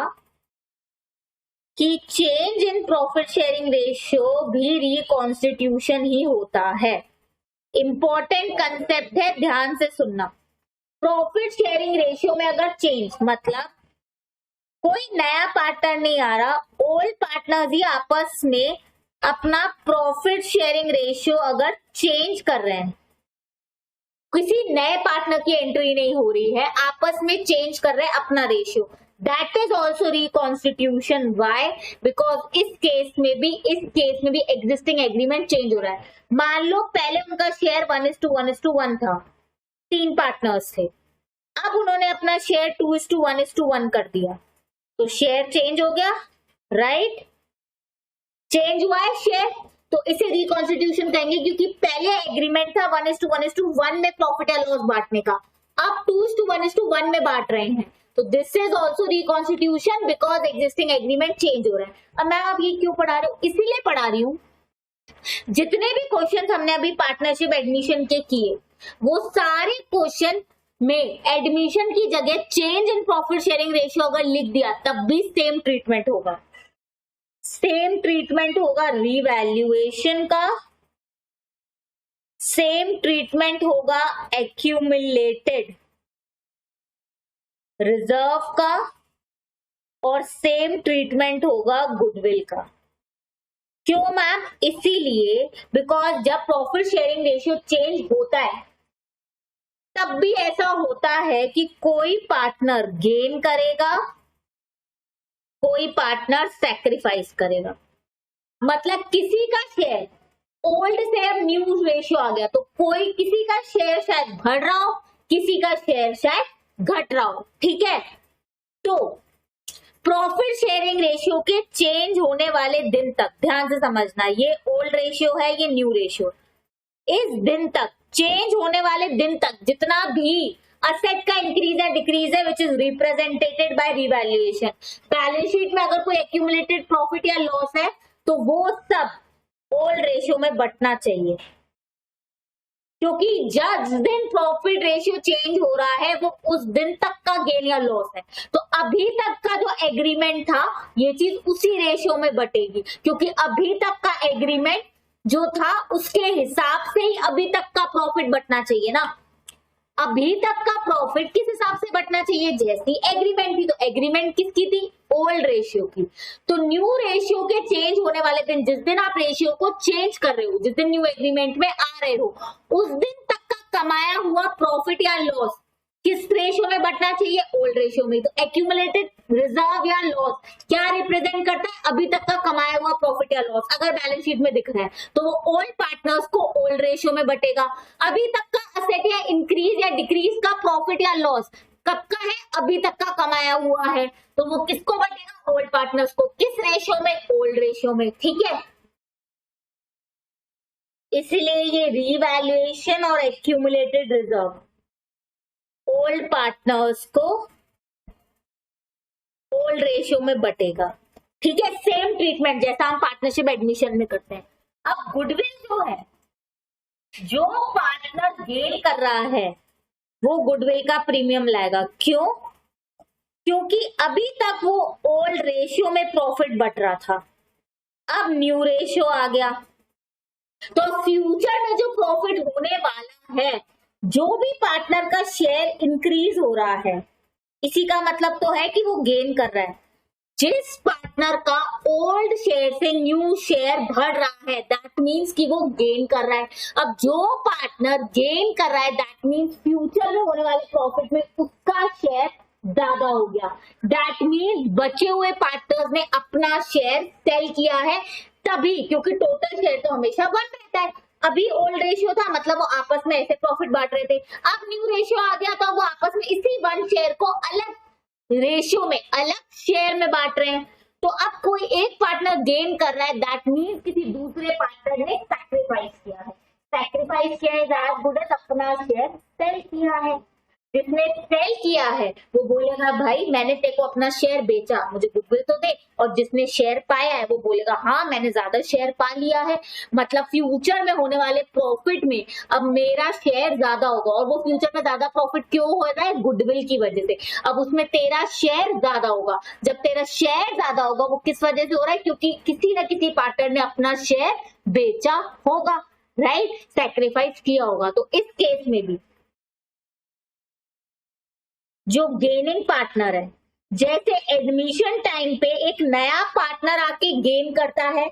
कि change in profit sharing ratio भी रिकॉन्स्टिट्यूशन ही होता है। इंपॉर्टेंट कंसेप्ट है, ध्यान से सुनना। प्रॉफिट शेयरिंग रेशियो में अगर चेंज, मतलब कोई नया पार्टनर नहीं आ रहा, ओल्ड पार्टनर्स ही आपस में अपना प्रॉफिट शेयरिंग रेशियो अगर चेंज कर रहे हैं, किसी नए पार्टनर की एंट्री नहीं हो रही है, आपस में चेंज कर रहे हैं अपना ratio, that is also reconstitution. Why? Because इस केस में भी एग्जिस्टिंग एग्रीमेंट चेंज हो रहा है। मान लो पहले उनका शेयर 1:1 था, 3 पार्टनर्स थे, अब उन्होंने अपना शेयर 2:1 कर दिया, तो शेयर चेंज हो गया, राइट? चेंज हुआ है शेयर, तो इसे रिकॉन्स्टिट्यूशन कहेंगे, क्योंकि पहले एग्रीमेंट था 1:1 में प्रॉफिट या लॉस बांटने का, अब 2:1 में बांट रहे हैं, तो this is also reconstitution because existing agreement change हो रहा है। अब मैं अब ये क्यों पढ़ा रही हूँ, इसीलिए पढ़ा रही हूँ, जितने भी क्वेश्चन हमने अभी पार्टनरशिप एडमिशन के किए, वो सारे क्वेश्चन में एडमिशन की जगह change in profit sharing ratio अगर लिख दिया तब भी सेम ट्रीटमेंट होगा, सेम ट्रीटमेंट होगा रिवैल्यूएशन का, सेम ट्रीटमेंट होगा एक्यूमुलेटेड रिजर्व का, और सेम ट्रीटमेंट होगा गुडविल का। क्यों मैम? इसीलिए बिकॉज जब प्रॉफिट शेयरिंग रेशियो चेंज होता है तब भी ऐसा होता है कि कोई पार्टनर गेन करेगा, कोई पार्टनर सैक्रिफाइस करेगा। मतलब किसी का शेयर ओल्ड से अब न्यू रेशियो आ गया, तो कोई किसी का शेयर शायद बढ़ रहा हो, किसी का शेयर शायद घट रहा हो, ठीक है? तो प्रॉफिट शेयरिंग रेशियो के चेंज होने वाले दिन तक, ध्यान से समझना, ये ओल्ड रेशियो है, ये न्यू रेशियो, इस दिन तक, चेंज होने वाले दिन तक जितना भी असेट का इंक्रीज है डिक्रीज है which is represented by revaluation, balance sheet में अगर कोई एक्यूमुलेटेड प्रॉफिट या लॉस है तो वो सब ओल्ड रेशियो में बंटना चाहिए, क्योंकि जिस दिन प्रॉफिट रेशियो चेंज हो रहा है वो उस दिन तक का गेन या लॉस है। तो अभी तक का जो एग्रीमेंट था ये चीज उसी रेशियो में बटेगी, क्योंकि अभी तक का एग्रीमेंट जो था उसके हिसाब से ही अभी तक का प्रॉफिट बटना चाहिए ना। अभी तक का प्रॉफिट किस हिसाब से बटना चाहिए, जैसी एग्रीमेंट थी, तो एग्रीमेंट किसकी थी, ओल्ड रेशियो की। तो न्यू रेशियो के चेंज होने वाले दिन, जिस दिन आप रेशियो को चेंज कर रहे हो, जिस दिन न्यू एग्रीमेंट में आ रहे हो, उस दिन तक का कमाया हुआ प्रॉफिट या लॉस किस रेशियो में बटना चाहिए, ओल्ड रेशियो में। तो एक्यूमुलेटेड रिजर्व या लॉस क्या रिप्रेजेंट करता है, अभी तक का कमाया हुआ प्रॉफिट या लॉस। अगर बैलेंस शीट में दिख रहा है तो वो ओल्ड पार्टनर्स को ओल्ड रेशियो में बटेगा। अभी तक का असेट या इंक्रीज या डिक्रीज का प्रॉफिट या लॉस कब का है, अभी तक का कमाया हुआ है, तो वो किसको बटेगा, ओल्ड पार्टनर्स को। किस रेशियो में, ओल्ड रेशियो में। ठीक है, इसलिए ये रीवैल्यूएशन और एक्यूमुलेटेड रिजर्व ओल्ड पार्टनर्स को ओल्ड रेशियो में बटेगा। ठीक है, सेम ट्रीटमेंट जैसा हम पार्टनरशिप एडमिशन में करते हैं। अब गुडविल जो है, जो पार्टनर गेन कर रहा है वो गुडविल का प्रीमियम लाएगा। क्यों, क्योंकि अभी तक वो ओल्ड रेशियो में प्रॉफिट बट रहा था, अब न्यू रेशियो आ गया, तो फ्यूचर में जो प्रॉफिट होने वाला है, जो भी पार्टनर का शेयर इंक्रीज हो रहा है, इसी का मतलब तो है कि वो गेन कर रहा है। जिस पार्टनर का ओल्ड शेयर से न्यू शेयर बढ़ रहा है, दैट मीन्स कि वो गेन कर रहा है। अब जो पार्टनर गेन कर रहा है, दैट मीन्स फ्यूचर में होने वाले प्रॉफिट में उसका शेयर ज्यादा हो गया। दैट मीन्स बचे हुए पार्टनर्स ने अपना शेयर सेल किया है तभी, क्योंकि टोटल शेयर तो हमेशा वन रहता है। अभी ओल्ड रेशियो था, मतलब वो आपस में ऐसे प्रॉफिट बांट रहे थे। अब न्यू रेशियो आ गया तो वो आपस में इसी वन शेयर को अलग रेशियो में, अलग शेयर में बांट रहे हैं। तो अब कोई एक पार्टनर गेन कर रहा है, दैट मीन्स किसी दूसरे पार्टनर ने सैक्रिफाइस किया है। सैक्रिफाइस किया है, एज गुड एज अपना शेयर सेल किया है। जिसने सेल किया है वो बोलेगा भाई मैंने तेरे को अपना शेयर बेचा, मुझे गुडविल तो दे। और जिसने शेयर पाया है वो बोलेगा हाँ मैंने ज्यादा शेयर पा लिया है, मतलब फ्यूचर में होने वाले प्रॉफिट में अब मेरा शेयर ज्यादा होगा। और वो फ्यूचर में ज्यादा प्रॉफिट क्यों हो रहा है, गुडविल की वजह से। अब उसमें तेरा शेयर ज्यादा होगा। जब तेरा शेयर ज्यादा होगा वो किस वजह से हो रहा है, क्योंकि किसी न किसी पार्टनर ने अपना शेयर बेचा होगा, राइट, सैक्रिफाइस किया होगा। तो इस केस में भी जो गेनिंग पार्टनर है, जैसे एडमिशन टाइम पे एक नया पार्टनर आके गेन करता है,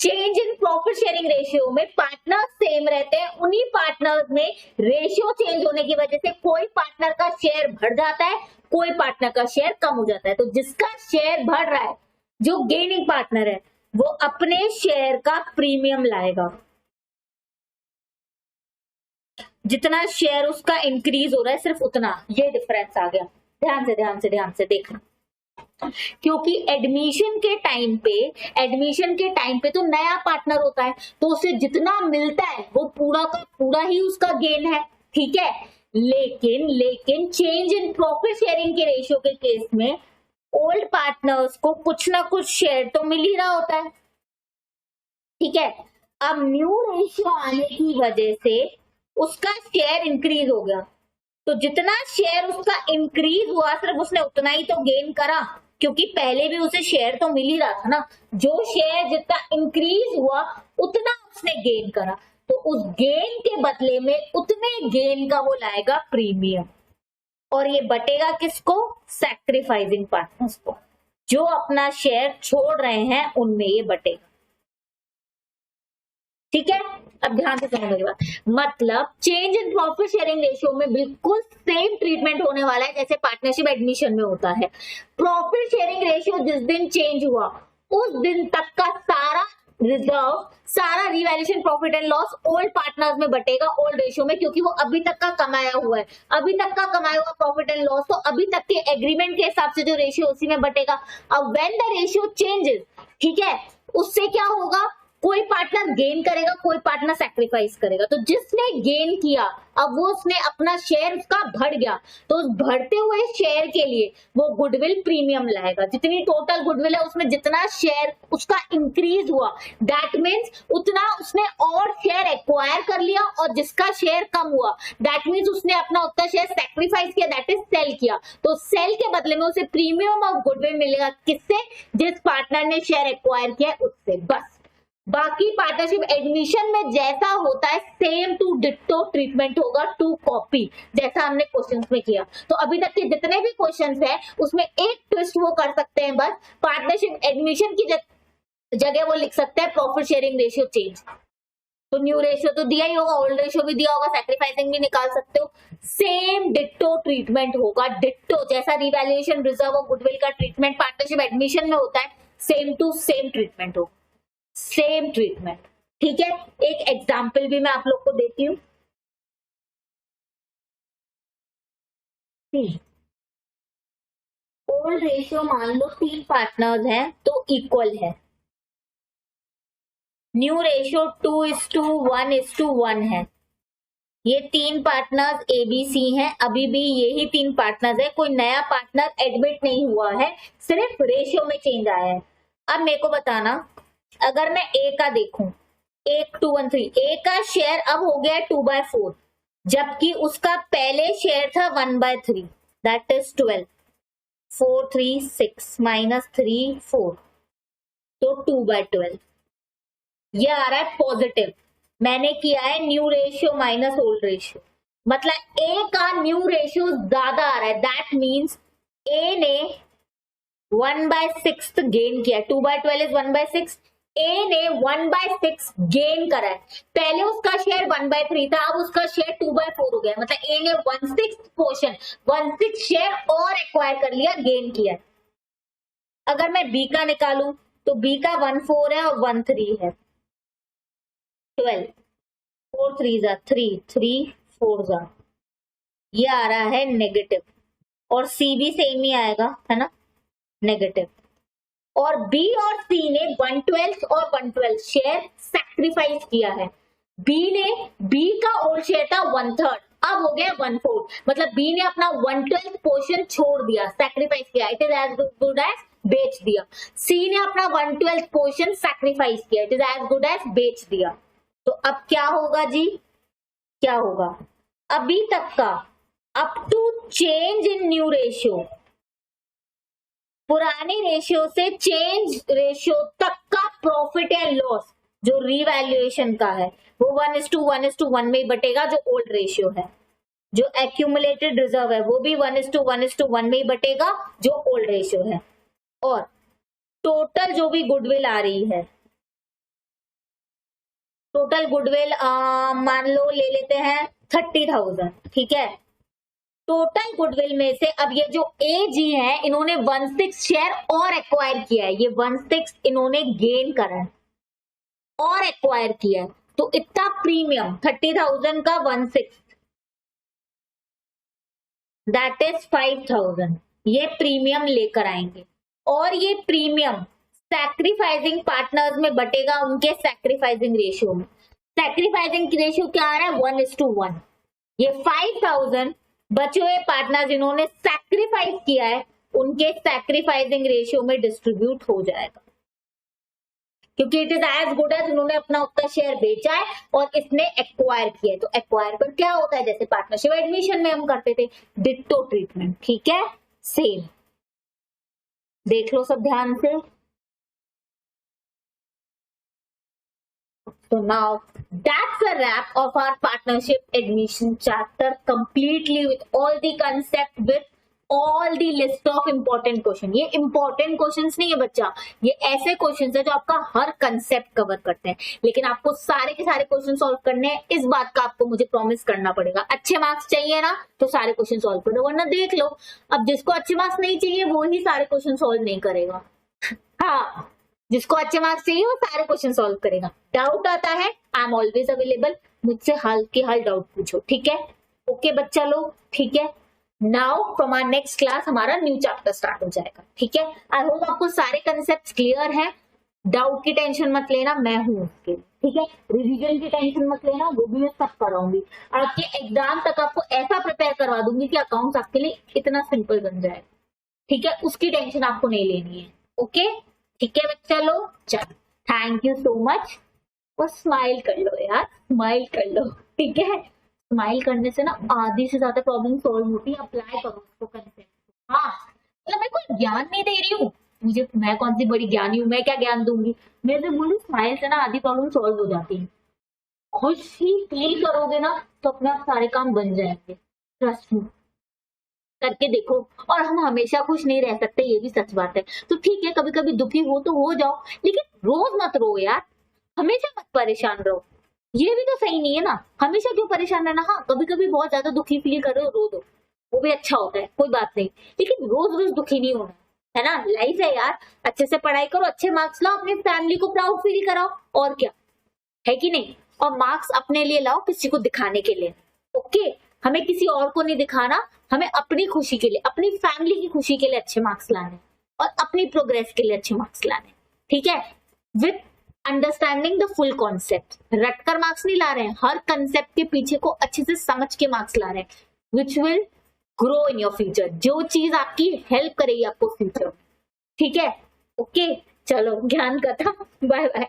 change in profit sharing ratio में पार्टनर सेम रहते हैं, उन्हीं पार्टनर्स में रेशियो चेंज होने की वजह से कोई पार्टनर का शेयर बढ़ जाता है, कोई पार्टनर का शेयर कम हो जाता है। तो जिसका शेयर बढ़ रहा है, जो गेनिंग पार्टनर है, वो अपने शेयर का प्रीमियम लाएगा। जितना शेयर उसका इंक्रीज हो रहा है सिर्फ उतना, ये डिफरेंस आ गया। ध्यान से देखना, क्योंकि एडमिशन के टाइम पे तो नया पार्टनर होता है, तो उसे जितना मिलता है वो पूरा का पूरा ही उसका गेन है। ठीक है, लेकिन चेंज इन प्रॉफिट शेयरिंग के रेशियो के केस में ओल्ड पार्टनर्स को कुछ ना कुछ शेयर तो मिल ही रहा होता है। ठीक है, अब न्यू रेशियो आने की वजह से उसका शेयर इंक्रीज हो गया, तो जितना शेयर उसका इंक्रीज हुआ सिर्फ उसने उतना ही तो गेन करा, क्योंकि पहले भी उसे शेयर तो मिल ही रहा था ना। जो शेयर जितना इंक्रीज हुआ उतना उसने गेन करा, तो उस गेन के बदले में उतने गेन का वो लाएगा प्रीमियम। और ये बटेगा किसको, सैक्रिफाइसिंग पार्टनर्स को। जो अपना शेयर छोड़ रहे हैं उनमें ये बटेगा। ठीक है, अब ध्यान से समझने की बात, मतलब change in profit sharing ratio में बिल्कुल सेम ट्रीटमेंट होने वाला है जैसे पार्टनरशिप एडमिशन में होता है। प्रॉफिट शेयरिंग रेशियो जिस दिन चेंज हुआ उस दिन तक का सारा रिजर्व, सारा revaluation profit and loss old partners में बटेगा, ओल्ड रेशियो में, क्योंकि वो अभी तक का कमाया हुआ है। अभी तक का कमाया हुआ प्रॉफिट एंड लॉस तो अभी तक के एग्रीमेंट के हिसाब से जो रेशियो उसी में बटेगा। अब व्हेन द रेशियो चेंजेस, ठीक है, उससे क्या होगा, कोई पार्टनर गेन करेगा, कोई पार्टनर सैक्रिफाइस करेगा। तो जिसने गेन किया अब वो उसने अपना शेयर उसका बढ़ गया, तो उस बढ़ते हुए शेयर के लिए वो गुडविल प्रीमियम लाएगा। जितनी टोटल गुडविल है उसमें जितना शेयर उसका इंक्रीज हुआ, दैट मीन्स उतना उसने और शेयर एक्वायर कर लिया, और जिसका शेयर कम हुआ दैट मीन्स उसने अपना उतना शेयर सैक्रिफाइस किया, दैट इज सेल किया। तो सेल के बदले में उसे प्रीमियम ऑफ गुडविल मिलेगा, किससे, जिस पार्टनर ने शेयर एक्वायर किया है उससे, बस। बाकी पार्टनरशिप एडमिशन में जैसा होता है सेम टू डिट्टो ट्रीटमेंट होगा, टू कॉपी, जैसा हमने क्वेश्चंस में किया। तो अभी तक के जितने भी क्वेश्चंस हैं उसमें एक ट्विस्ट वो कर सकते हैं, बस पार्टनरशिप एडमिशन की जगह वो लिख सकते हैं प्रॉफिट शेयरिंग रेशियो चेंज। तो न्यू रेशियो तो दिया ही होगा, ओल्ड रेशियो भी दिया होगा, सैक्रिफाइसिंग भी निकाल सकते हो। सेम डिट्टो ट्रीटमेंट होगा, डिट्टो जैसा रिवैल्यूएशन रिजर्व और गुडविल का ट्रीटमेंट पार्टनरशिप एडमिशन में होता है, सेम टू सेम ट्रीटमेंट हो, सेम ट्रीटमेंट। ठीक है, एक एग्जाम्पल भी मैं आप लोग को देती हूँ। ओल्ड रेशियो मान लो 3 पार्टनर्स हैं तो इक्वल है, न्यू रेशियो 2:1:1 है। ये 3 पार्टनर्स ABC हैं, अभी भी यही 3 पार्टनर्स है, कोई नया पार्टनर एडमिट नहीं हुआ है, सिर्फ रेशियो में चेंज आया है। अब मेरे को बताना, अगर मैं A का देखूं, 1:1:3, A का शेयर अब हो गया 2/4, जबकि उसका पहले शेयर था 1/3, दैट इज 12, 4 3 6 -3 4, तो 2/12 ये आ रहा है पॉजिटिव। मैंने किया है new ratio minus old ratio, मतलब ए का न्यू रेशियो ज्यादा आ रहा है, दैट मीन्स ए ने 1/6 गेन किया, 2/12 इज 1/6, ए ने 1/6 गेन करा है। पहले उसका शेयर 1/3 था, अब उसका शेयर 2/4 हो गया, मतलब ए ने 1/6 पोर्शन 1/6 शेयर और एक्वायर कर लिया, गेन किया। अगर मैं बी का निकालू तो बी का 1/4 है और 1/3 है, 12, 4 3 3 3 4 ये आ रहा है नेगेटिव, और सी भी सेम ही आएगा, है ना, नेगेटिव। और बी और सी ने 1/12 और 1/12 शेयर सैक्रिफाइस किया है। बी का ओल्ड शेयर था 1/3, अब हो गया 1/4, मतलब बी ने अपना 1/12 पोर्शन छोड़ दिया, सैक्रिफाइस किया, it is as good as बेच दिया। सी ने अपना 1/12 पोर्शन सैक्रिफाइस किया, it is as good as बेच दिया। तो अब क्या होगा जी, क्या होगा, अभी तक का up to change in new ratio, पुराने रेशियो से चेंज रेशियो तक का प्रॉफिट एंड लॉस जो रिवैल्यूएशन का है वो 1:1:1 में ही बटेगा, जो ओल्ड रेशियो है। जो एक्यूमुलेटेड रिजर्व है वो भी 1:1:1 में ही बटेगा, जो ओल्ड रेशियो है। और टोटल जो भी गुडविल आ रही है, टोटल गुडविल मान लो ले लेते हैं 30,000, ठीक है। टोटल गुडविल में से अब ये जो ए जी है इन्होंने 1/6 शेयर और एक्वायर किया है, ये 1/6 इन्होंने गेन करा है और एक्वायर किया है, तो इतना प्रीमियम 30,000 का 1/6 दैट इज 5,000, ये प्रीमियम लेकर आएंगे। और ये प्रीमियम सैक्रिफाइसिंग पार्टनर्स में बटेगा उनके सैक्रिफाइसिंग रेशियो में। सैक्रिफाइसिंग रेशियो क्या आ रहा है, 1:1। ये 5,000 बचे हुए पार्टनर जिन्होंने सैक्रिफाइस किया है उनके सैक्रिफाइसिंग रेशियो में डिस्ट्रीब्यूट हो जाएगा, क्योंकि it is as good as उन्होंने अपना उतना शेयर बेचा है और इसने एक्वायर किया है। तो एक्वायर पर क्या होता है, जैसे पार्टनरशिप एडमिशन में हम करते थे, डिट्टो ट्रीटमेंट, ठीक है, सेम। देख लो सब ध्यान से। So now that's a wrap of our partnership admission chapter, completely with all the concept, with all the list of important question। ये important questions नहीं है बच्चा, ये ऐसे questions है जो आपका हर concept cover करते हैं, लेकिन आपको सारे के सारे question solve करने हैं, इस बात का आपको मुझे promise करना पड़ेगा। अच्छे marks चाहिए ना तो सारे question solve करो, वरना देख लो अब जिसको अच्छे marks नहीं चाहिए वो ही सारे question solve नहीं करेगा। हाँ, जिसको अच्छे मार्क्स चाहिए वो सारे क्वेश्चन सॉल्व करेगा। डाउट आता है, आई एम ऑलवेज अवेलेबल, मुझसे हाल के हाल डाउट पूछो, ठीक है। ओके बच्चा लोग, ठीक है। Now from our next class हमारा न्यू चैप्टर स्टार्ट हो जाएगा, ठीक है। आई होप आपको सारे कंसेप्ट क्लियर हैं, डाउट की टेंशन मत लेना, मैं हूँ उसके, ठीक है। रिवीजन की टेंशन मत लेना, वो भी मैं सब कराऊंगी। आपके एग्जाम तक आपको ऐसा प्रिपेयर करवा दूंगी कि अकाउंट्स आपके लिए इतना सिंपल बन जाएगा, ठीक है। उसकी टेंशन आपको नहीं लेनी है, ओके, ठीक है बच्चा लोग। चलो, थैंक यू सो मच। और स्माइल कर लो यार, स्माइल कर लो, ठीक है। स्माइल करने से ना आधी से ज्यादा प्रॉब्लम सॉल्व होती है, अप्लाई करो उसको कंसेप्ट। हाँ, मतलब मैं कोई ज्ञान नहीं दे रही हूँ, मुझे, मैं कौन सी बड़ी ज्ञानी हूँ, मैं क्या ज्ञान दूंगी। मैं तो बोलूँ स्माइल से ना आधी प्रॉब्लम सॉल्व हो जाती है। खुश ही फील करोगे ना तो अपने आप सारे काम बन जाएंगे, ट्रस्ट मी, करके देखो। और हम हमेशा खुश नहीं रह सकते, ये भी सच बात है। तो ठीक है, कभी कभी दुखी हो तो हो जाओ, लेकिन रोज मत रो यार, हमेशा मत परेशान रहो, ये भी तो सही नहीं है ना। हमेशा क्यों परेशान रहना। हाँ, कभी कभी बहुत ज्यादा दुखी फील करो, रो दो, वो भी अच्छा होता है, कोई बात नहीं, लेकिन रोज रोज दुखी नहीं होना है ना। लाइफ है यार, अच्छे से पढ़ाई करो, अच्छे मार्क्स लाओ, अपनी फैमिली को प्राउड फील कराओ, और क्या है कि नहीं। और मार्क्स अपने लिए लाओ, किसी को दिखाने के लिए। ओके, हमें किसी और को नहीं दिखाना, हमें अपनी खुशी के लिए, अपनी फैमिली की खुशी के लिए अच्छे मार्क्स लाने, और अपनी प्रोग्रेस के लिए अच्छे मार्क्स लाने, ठीक है, with understanding the full concept. रटकर मार्क्स नहीं ला रहे हैं, हर कंसेप्ट के पीछे को अच्छे से समझ के मार्क्स ला रहे हैं, which will grow in your future, जो चीज आपकी हेल्प करेगी आपको फ्यूचर, ठीक है। ओके, चलो ज्ञान कथा, बाय बाय।